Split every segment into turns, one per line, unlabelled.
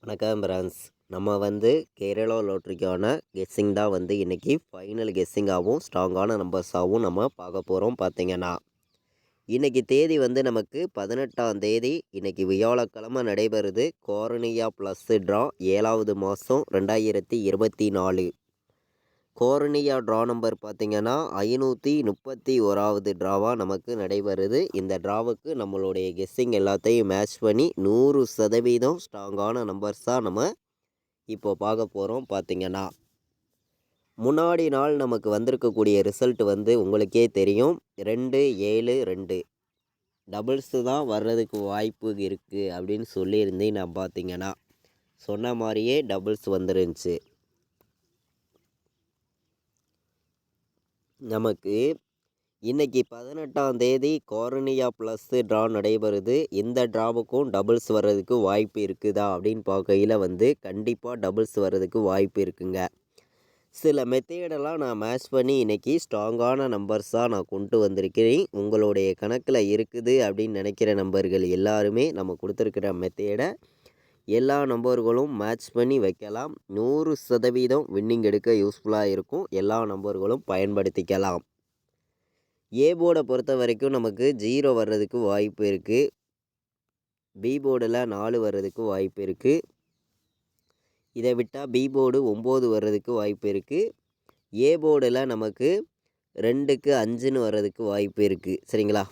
வணக்கம் பிரான்ஸ். நம்ம கேரளா லாட்ரிக்கான கெஸ்ஸிங் தான் இன்றைக்கி ஃபைனல் கெஸ்ஸிங்காகவும் ஸ்ட்ராங்கான நம்பர்ஸாகவும் நம்ம பார்க்க போகிறோம். பார்த்தீங்கன்னா இன்றைக்கி தேதி நமக்கு 18ஆம் தேதி. இன்றைக்கி வியாழக்கிழமை நடைபெறுது. கோரனியா ப்ளஸ் ட்ரா 7வது மாதம் 2024. கோரனியா ட்ரா நம்பர் பார்த்திங்கன்னா 531வது ட்ராவாக நமக்கு நடைபெறுது. இந்த ட்ராவுக்கு நம்மளுடைய கெஸ்ஸிங் எல்லாத்தையும் மேட்ச் பண்ணி 100% ஸ்ட்ராங்கான நம்பர்ஸாக நம்ம இப்போ பார்க்க போகிறோம். பார்த்திங்கன்னா முன்னாடி நாள் நமக்கு வந்திருக்கக்கூடிய ரிசல்ட் உங்களுக்கே தெரியும். 2 7 2 டபுள்ஸு தான் வர்றதுக்கு வாய்ப்பு இருக்குது அப்படின்னு சொல்லியிருந்தேன். நான் பார்த்திங்கன்னா சொன்ன மாதிரியே டபுள்ஸ் வந்துருந்துச்சு. நமக்கு இன்றைக்கி 18ஆம் தேதி கோரனியா ப்ளஸ் ட்ரா நடைபெறுது. இந்த ட்ராவுக்கும் டபுள்ஸ் வர்றதுக்கு வாய்ப்பு இருக்குதா அப்படின்னு பார்க்கையில் கண்டிப்பாக டபுள்ஸ் வர்றதுக்கு வாய்ப்பு இருக்குங்க. சில மெத்தேடெல்லாம் நான் மேட்ச் பண்ணி இன்றைக்கி ஸ்ட்ராங்கான நம்பர்ஸாக நான் கொண்டு வந்திருக்கிறேன். உங்களுடைய கணக்கில் இருக்குது அப்படின்னு நினைக்கிற நம்பர்கள் எல்லாருமே நம்ம கொடுத்துருக்கிற மெத்தேடை எல்லா நம்பர்களும் மேட்ச் பண்ணி வைக்கலாம். 100% வின்னிங் எடுக்க யூஸ்ஃபுல்லாக இருக்கும். எல்லா நம்பர்களும் பயன்படுத்திக்கலாம். ஏ போர்டை பொறுத்த வரைக்கும் நமக்கு 0 வர்றதுக்கு வாய்ப்பு இருக்குது. பி போர்டில் 4 வர்றதுக்கு வாய்ப்பு இருக்குது. இதை விட்டால் பி போர்டு 9 வர்றதுக்கு வாய்ப்பு இருக்குது. ஏ போர்டில் நமக்கு 2க்கு 5ன்னு வர்றதுக்கு வாய்ப்பு இருக்குது. சரிங்களா?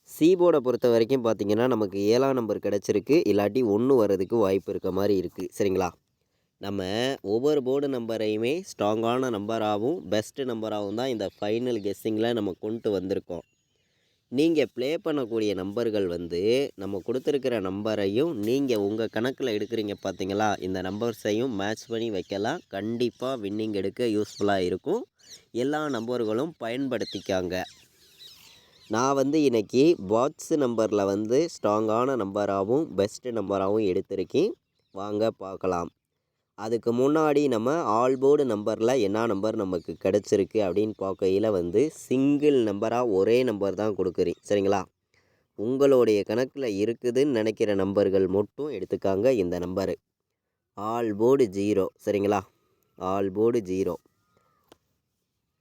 சி போர்டை பொறுத்த வரைக்கும் பார்த்திங்கன்னா நமக்கு 7ஆம் நம்பர் கிடச்சிருக்கு. இல்லாட்டி 1 வர்றதுக்கு வாய்ப்பு இருக்க மாதிரி இருக்குது. சரிங்களா? நம்ம ஒவ்வொரு போர்டு நம்பரையுமே ஸ்ட்ராங்கான நம்பராகவும் பெஸ்ட்டு நம்பராகவும் தான் இந்த ஃபைனல் கெஸ்ஸிங்கில் நம்ம கொண்டு வந்திருக்கோம். நீங்கள் ப்ளே பண்ணக்கூடிய நம்பர்கள் நம்ம கொடுத்துருக்கிற நம்பரையும் நீங்கள் உங்கள் கணக்கில் எடுக்கிறீங்க பார்த்தீங்களா, இந்த நம்பர்ஸையும் மேட்ச் பண்ணி வைக்கலாம். கண்டிப்பாக வின்னிங் எடுக்க யூஸ்ஃபுல்லாக இருக்கும். எல்லா நம்பர்களும் பயன்படுத்திக்காங்க. நான் இன்றைக்கி பாட்ஸு நம்பரில் ஸ்ட்ராங்கான நம்பராகவும் பெஸ்ட்டு நம்பராகவும் எடுத்திருக்கேன். வாங்க பார்க்கலாம். அதுக்கு முன்னாடி நம்ம ஆல் போர்டு நம்பரில் என்ன நம்பர் நமக்கு கிடச்சிருக்கு அப்படின்னு பார்க்கையில் சிங்கிள் நம்பராக ஒரே நம்பர் தான் கொடுக்குறேன். சரிங்களா? உங்களுடைய கணக்கில் இருக்குதுன்னு நினைக்கிற நம்பர்கள் மட்டும் எடுத்துக்காங்க. இந்த நம்பரு ஆல் போர்டு 0. சரிங்களா? All board 0.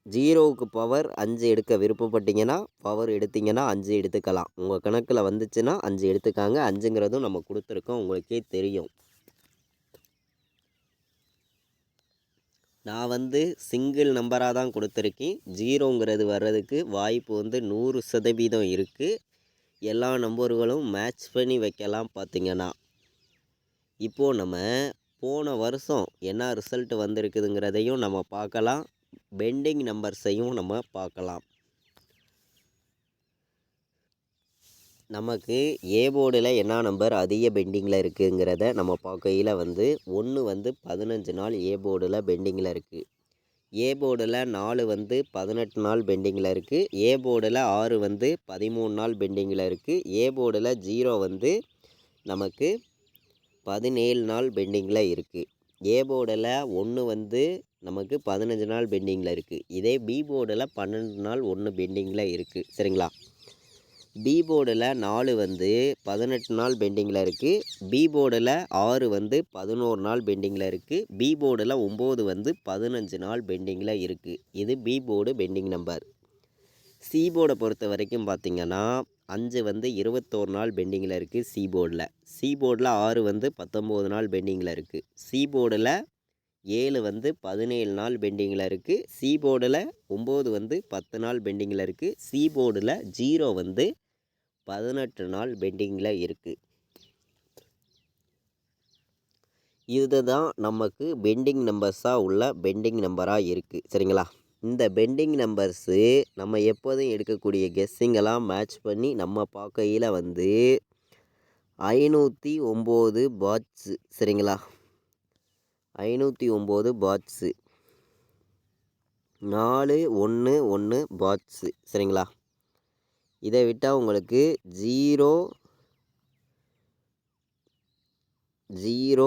0க்கு பவர் 5 எடுக்க விருப்பப்பட்டீங்கன்னா பவர் எடுத்திங்கன்னா 5 எடுத்துக்கலாம். உங்கள் கணக்கில் வந்துச்சுன்னா 5 எடுத்துக்காங்க. 5ங்கிறதும் நம்ம கொடுத்துருக்கோம், உங்களுக்கே தெரியும். நான் சிங்கிள் நம்பராக தான் கொடுத்துருக்கேன். 0ங்கிறது வர்றதுக்கு வாய்ப்பு 100% இருக்குது. எல்லா நம்பர்களும் மேட்ச் பண்ணி வைக்கலாம். பார்த்திங்கன்னா இப்போது நம்ம போன வருஷம் என்ன ரிசல்ட் வந்திருக்குதுங்கிறதையும் நம்ம பார்க்கலாம். பெண்டிங் நம்பர்ஸையும் நம்ம பார்க்கலாம். நமக்கு ஏ போர்டில் என்ன நம்பர் அதிக பெண்டிங்கில் இருக்குங்கிறத நம்ம பார்க்கையில் 1 15 நாள் ஏ போர்டில் பெண்டிங்கில் இருக்குது. ஏ போர்டில் 4 18 நாள் பெண்டிங்கில் இருக்குது. ஏ போர்டில் 6 13 நாள் பெண்டிங்கில் இருக்குது. ஏ போர்டில் 0 நமக்கு 17 நாள் பெண்டிங்கில் இருக்குது. ஏ போர்டில் 1 நமக்கு 15 நாள் பெண்டிங்கில் இருக்குது. இதே பி போர்டில் 12 நாள் 1 பெண்டிங்கில் இருக்குது. சரிங்களா? பி போர்டில் 4 18 நாள் பெண்டிங்கில் இருக்குது. பி போர்டில் 6 11 நாள் பெண்டிங்கில் இருக்குது. பி போர்டில் 9 15 நாள் பெண்டிங்கில் இருக்குது. இது B board pending number. C போர்டை பொறுத்த வரைக்கும் பார்த்திங்கன்னா 5 21 நாள் பெண்டிங்கில் இருக்குது. சி போர்டில் 6 19 நாள் பெண்டிங்கில் இருக்குது. சி போர்டில் 7 17 நாள் பெண்டிங்கில் இருக்குது. சி போர்டில் 9 10 நாள் பெண்டிங்கில் இருக்குது. சி போர்டில் 0 18 நாள் பெண்டிங்கில் இருக்குது. இதுதான் நமக்கு பெண்டிங் நம்பர்ஸாக உள்ள பெண்டிங் நம்பராக இருக்குது. சரிங்களா? இந்த பெண்டிங் நம்பர்ஸு நம்ம எப்போதும் எடுக்கக்கூடிய கெஸ்ஸிங்கெல்லாம் மேட்ச் பண்ணி நம்ம பார்க்கையில் 509 பாட்ஸு. சரிங்களா? 509 பாட்ஸு 4 1 1 பாட்ஸு. சரிங்களா? இதை விட்டால் உங்களுக்கு 0 0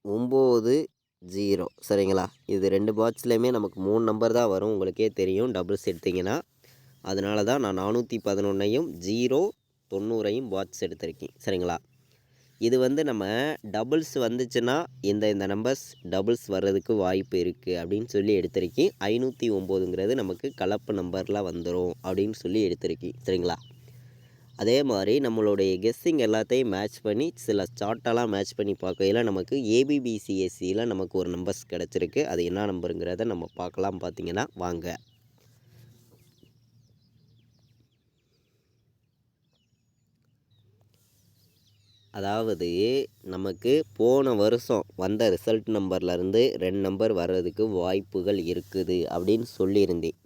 9 0. சரிங்களா? இது 2 பாட்ஸ்லேயுமே நமக்கு 3 நம்பர் தான் வரும். உங்களுக்கே தெரியும் டபுள்ஸ் எடுத்திங்கன்னா. அதனால தான் நான் 411ஐயும் 0 90ஐயும் பாட்ஸ் எடுத்திருக்கேன். சரிங்களா? இது வந்து நம்ம டபுள்ஸ் வந்துச்சுன்னா இந்த நம்பர்ஸ் டபுள்ஸ் வர்றதுக்கு வாய்ப்பு இருக்குது அப்படின்னு சொல்லி எடுத்திருக்கேன். 509ங்கிறது நமக்கு கலப்பு நம்பரில் வந்துடும் அப்படின்னு சொல்லி எடுத்திருக்கேன். சரிங்களா? அதே மாதிரி நம்மளுடைய கெஸ்ஸிங் எல்லாத்தையும் மேட்ச் பண்ணி சில சார்ட்டெல்லாம் மேட்ச் பண்ணி பார்க்கையில் நமக்கு ஏபிபிசிஎஸ்சியில் நமக்கு ஒரு நம்பர்ஸ் கிடச்சிருக்கு. அது என்ன நம்பருங்கிறத நம்ம பார்க்கலாம். பார்த்தீங்கன்னா வாங்க. அதாவது நமக்கு போன வருஷம் வந்த ரிசல்ட் நம்பர்லேருந்து 2 நம்பர் வர்றதுக்கு வாய்ப்புகள் இருக்குது அப்படின்னு சொல்லியிருந்தேன்.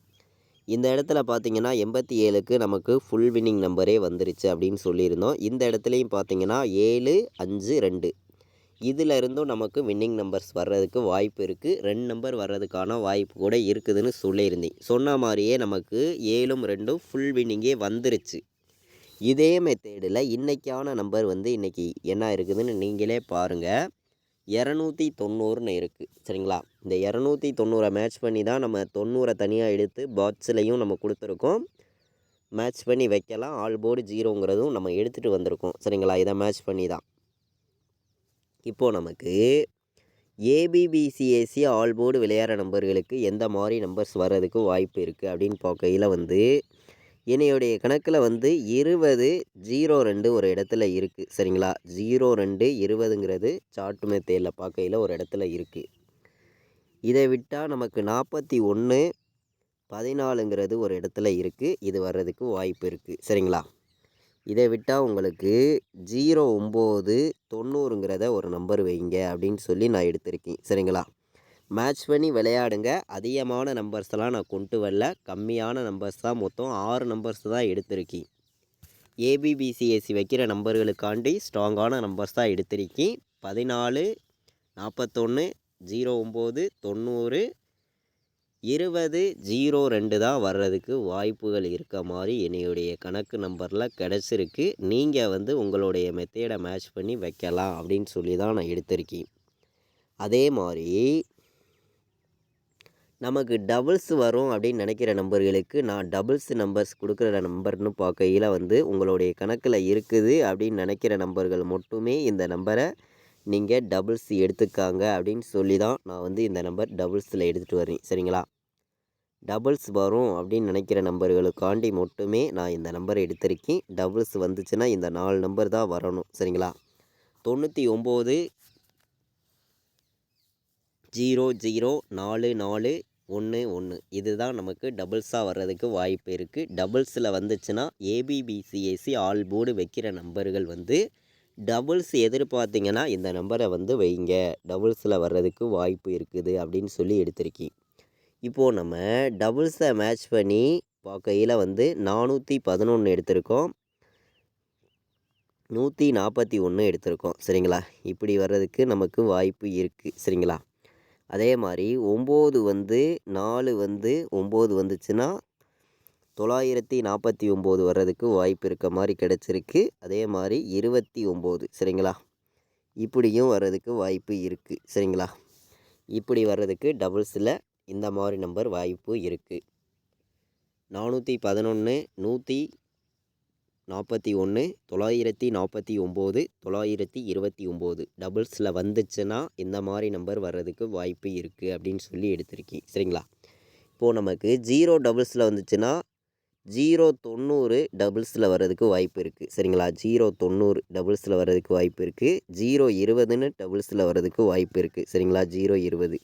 இந்த இடத்துல பார்த்தீங்கன்னா 87க்கு நமக்கு ஃபுல் வின்னிங் நம்பரே வந்துருச்சு அப்படின்னு சொல்லியிருந்தோம். இந்த இடத்துலையும் பார்த்தீங்கன்னா 7, 5, 2 இதில் இருந்தும் நமக்கு வின்னிங் நம்பர்ஸ் வர்றதுக்கு வாய்ப்பு இருக்குது. 2 நம்பர் வர்றதுக்கான வாய்ப்பு கூட இருக்குதுன்னு சொல்லியிருந்தேன். சொன்ன மாதிரியே நமக்கு 7ம் 2ம் ஃபுல் வின்னிங்கே வந்துருச்சு. இதே மெத்தேடில் இன்றைக்கான நம்பர் வந்து இன்றைக்கி என்ன இருக்குதுன்னு நீங்களே பாருங்கள். 290ன்னு இருக்குது. சரிங்களா? இந்த 290 மேட்ச் பண்ணி தான் நம்ம 90 தனியாக எடுத்து பாக்ஸ்லையும் நம்ம கொடுத்துருக்கோம். மேட்ச் பண்ணி வைக்கலாம். ஆல் போர்டு 0ங்கிறதும் நம்ம எடுத்துகிட்டு வந்திருக்கோம். சரிங்களா? இதை மேட்ச் பண்ணி தான் இப்போது நமக்கு ஏபிபிசிஎஸ்சி ஆல் போர்டு விளையாடுற நம்பர்களுக்கு எந்த மாதிரி நம்பர்ஸ் வர்றதுக்கு வாய்ப்பு இருக்குது அப்படின்னு பார்க்கையில் வந்து என்னையுடைய கணக்கில் வந்து 20, 02 ஒரு இடத்துல இருக்குது. சரிங்களா? 02, 20ங்கிறது சார்ட் மெத்தேடில் பார்க்கையில் ஒரு இடத்துல இருக்குது. இதை விட்டால் நமக்கு 41, 14ங்கிறது ஒரு இடத்துல இருக்குது. இது வர்றதுக்கு வாய்ப்பு இருக்குது. சரிங்களா? இதை விட்டால் உங்களுக்கு 09, 90ங்கிறத ஒரு நம்பர் வைங்க அப்படின்னு சொல்லி நான் எடுத்திருக்கேன். சரிங்களா? மேட்ச் பண்ணி விளையாடுங்க. அதிகமான நம்பர்ஸ்லாம் நான் கொண்டு வரல. கம்மியான நம்பர்ஸ் தான். மொத்தம் 6 நம்பர்ஸ் தான் எடுத்திருக்கேன். ஏபிபிசிஎஸ்சி வைக்கிற நம்பர்களுக்காண்டி ஸ்ட்ராங்கான நம்பர்ஸ் தான் எடுத்திருக்கேன். 14, 41, 09, 90, 20, 02 தான் வர்றதுக்கு வாய்ப்புகள் இருக்க மாதிரி என்னுடைய கணக்கு நம்பரில் கிடச்சிருக்கு. நீங்கள் வந்து உங்களுடைய மெத்தேடை மேட்ச் பண்ணி வைக்கலாம் அப்படின்னு சொல்லி தான் நான் எடுத்திருக்கேன். அதே மாதிரி நமக்கு டபுள்ஸ் வரும் அப்படின்னு நினைக்கிற நம்பர்களுக்கு நான் டபுள்ஸ் நம்பர்ஸ் கொடுக்குற நம்பர்னு பார்க்கையில் வந்து உங்களுடைய கணக்கில் இருக்குது அப்படின்னு நினைக்கிற நம்பர்கள் மட்டுமே இந்த நம்பரை நீங்கள் டபுள்ஸ் எடுத்துக்காங்க அப்படின்னு சொல்லி தான் நான் வந்து இந்த நம்பர் டபுள்ஸில் எடுத்துகிட்டு வரேன். சரிங்களா? டபுள்ஸ் வரும் அப்படின்னு நினைக்கிற நம்பர்களுக்காண்டி மட்டுமே நான் இந்த நம்பரை எடுத்திருக்கேன். டபுள்ஸ் வந்துச்சுன்னா இந்த 4 நம்பர் தான் வரணும். சரிங்களா? 99, 00, 44, 11 இதுதான் நமக்கு டபுள்ஸாக வர்றதுக்கு வாய்ப்பு இருக்குது. டபுள்ஸில் வந்துச்சுன்னா ஏபிபிசிஎஸ்சி ஆல் போர்டு வைக்கிற நம்பர்கள் வந்து டபுள்ஸ் எதிர்பார்த்திங்கன்னா இந்த நம்பரை வந்து வைங்க. டபுள்ஸில் வர்றதுக்கு வாய்ப்பு இருக்குது அப்படின்னு சொல்லி எடுத்திருக்கேன். இப்போது நம்ம டபுள்ஸை மேட்ச் பண்ணி பார்க்கையில் வந்து 411 எடுத்திருக்கோம். 141 எடுத்திருக்கோம். சரிங்களா? இப்படி வர்றதுக்கு நமக்கு வாய்ப்பு இருக்குது. சரிங்களா? அதே மாதிரி 9 வந்து 4 வந்து 9 வந்துச்சுன்னா 949 வர்றதுக்கு வாய்ப்பு இருக்க மாதிரி கிடச்சிருக்கு. அதே மாதிரி 29. சரிங்களா? இப்படியும் வர்றதுக்கு வாய்ப்பு இருக்குது. சரிங்களா? இப்படி வர்றதுக்கு டபுள்ஸில் இந்த மாதிரி நம்பர் வாய்ப்பு இருக்குது. 411, 141, 949, 929 டபுள்ஸில் வந்துச்சுன்னா இந்த மாதிரி நம்பர் வர்றதுக்கு வாய்ப்பு இருக்குது அப்படின்னு சொல்லி எடுத்திருக்கேன். சரிங்களா? இப்போது நமக்கு 0 டபுள்ஸில் வந்துச்சுன்னா 090 டபுள்ஸில் வர்றதுக்கு வாய்ப்பு இருக்குது. சரிங்களா? 090 டபுள்ஸில் வர்றதுக்கு வாய்ப்பு இருக்குது. 020ன்னு டபுள்ஸில் வர்றதுக்கு வாய்ப்பு இருக்குது. சரிங்களா? 020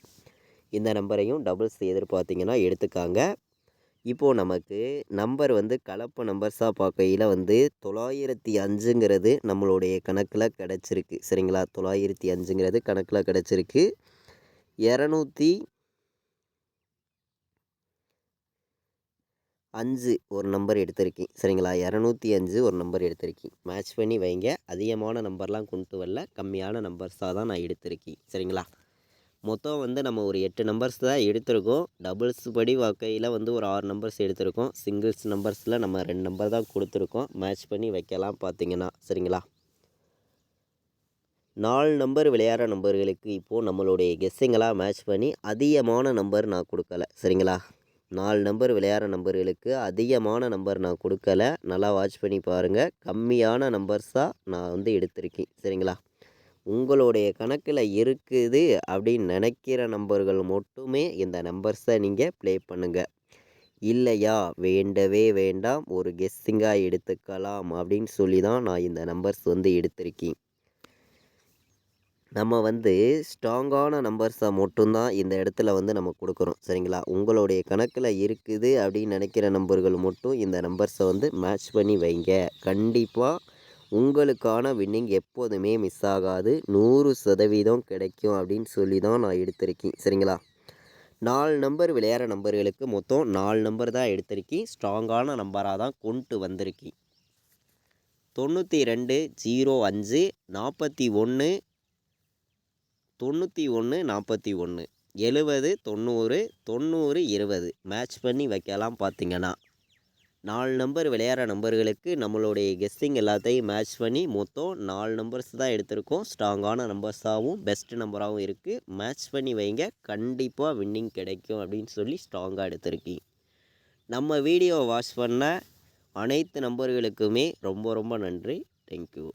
இந்த நம்பரையும் டபுள்ஸ் எதிர்பார்த்திங்கன்னா எடுத்துக்காங்க. இப்போது நமக்கு நம்பர் வந்து கலப்பு நம்பர்ஸாக பார்க்கையில் வந்து 905ங்கிறது நம்மளுடைய கணக்கில் கிடச்சிருக்கு. சரிங்களா? 905ங்கிறது கணக்கில் கிடச்சிருக்கு. 205 ஒரு நம்பர் எடுத்திருக்கேன். சரிங்களா? 205 ஒரு நம்பர் எடுத்திருக்கேன். மேட்ச் பண்ணி வைங்க. அதிகமான நம்பர்லாம் கொண்டு வரல. கம்மியான நம்பர்ஸாக தான் நான் எடுத்திருக்கேன். சரிங்களா? மொத்தம் வந்து நம்ம ஒரு 8 நம்பர்ஸ் தான் எடுத்திருக்கோம். டபுள்ஸ் படி வகையில் வந்து ஒரு 6 நம்பர்ஸ் எடுத்திருக்கோம். சிங்கிள்ஸ் நம்பர்ஸில் நம்ம 2 நம்பர் தான் கொடுத்துருக்கோம். மேட்ச் பண்ணி வைக்கலாம் பார்த்தீங்கன்னா. சரிங்களா? 4 நம்பர் விளையாடுற நம்பர்களுக்கு இப்போது நம்மளுடைய கெஸ்ஸிங்கெல்லாம் மேட்ச் பண்ணி அதிகமான நம்பர் நான் கொடுக்கல. சரிங்களா? 4 நம்பர் விளையாடுற நம்பர்களுக்கு அதிகமான நம்பர் நான் கொடுக்கல. நல்லா வாட்ச் பண்ணி பாருங்கள். கம்மியான நம்பர்ஸாக நான் வந்து எடுத்திருக்கேன். சரிங்களா? உங்களுடைய கணக்கில் இருக்குது அப்படின்னு நினைக்கிற நம்பர்கள் மட்டுமே இந்த நம்பர்ஸை நீங்கள் ப்ளே பண்ணுங்கள். இல்லையா வேண்டவே வேண்டாம், ஒரு கெஸ்ஸிங்காக எடுத்துக்கலாம் அப்படின்னு சொல்லி தான் நான் இந்த நம்பர்ஸ் வந்து எடுத்திருக்கேன். நம்ம வந்து ஸ்ட்ராங்கான நம்பர்ஸை மட்டும்தான் இந்த இடத்துல வந்து நம்ம கொடுக்குறோம். சரிங்களா? உங்களுடைய கணக்கில் இருக்குது அப்படின்னு நினைக்கிற நம்பர்கள் மட்டும் இந்த நம்பர்ஸை வந்து மேட்ச் பண்ணி வைங்க. கண்டிப்பாக உங்களுக்கான வின்னிங் எப்போதுமே மிஸ் ஆகாது. 100% கிடைக்கும் அப்படின்னு சொல்லி தான் நான் எடுத்திருக்கேன். சரிங்களா? 4 நம்பர் விளையாடுற நம்பர்களுக்கு மொத்தம் 4 நம்பர் தான் எடுத்திருக்கேன். ஸ்ட்ராங்கான நம்பராக தான் கொண்டு வந்திருக்கேன். 92 05 41 91 41 70 90 90 20 மேட்ச் பண்ணி வைக்கலாம். பார்த்தீங்கன்னா 4 நம்பர் விளையாடுற நம்பர்களுக்கு நம்மளுடைய கெஸ்ஸிங் எல்லாத்தையும் மேட்ச் பண்ணி மொத்தம் 4 நம்பர்ஸ் தான் எடுத்திருக்கோம். ஸ்ட்ராங்கான நம்பர்ஸாகவும் பெஸ்ட் நம்பராகவும் இருக்குது. மேட்ச் பண்ணி வைங்க, கண்டிப்பாக வின்னிங் கிடைக்கும் அப்படின்னு சொல்லி ஸ்ட்ராங்காக எடுத்திருக்கேன். நம்ம வீடியோ வாட்ச் பண்ண அனைத்து நம்பர்களுக்குமே ரொம்ப ரொம்ப நன்றி. தேங்க்யூ.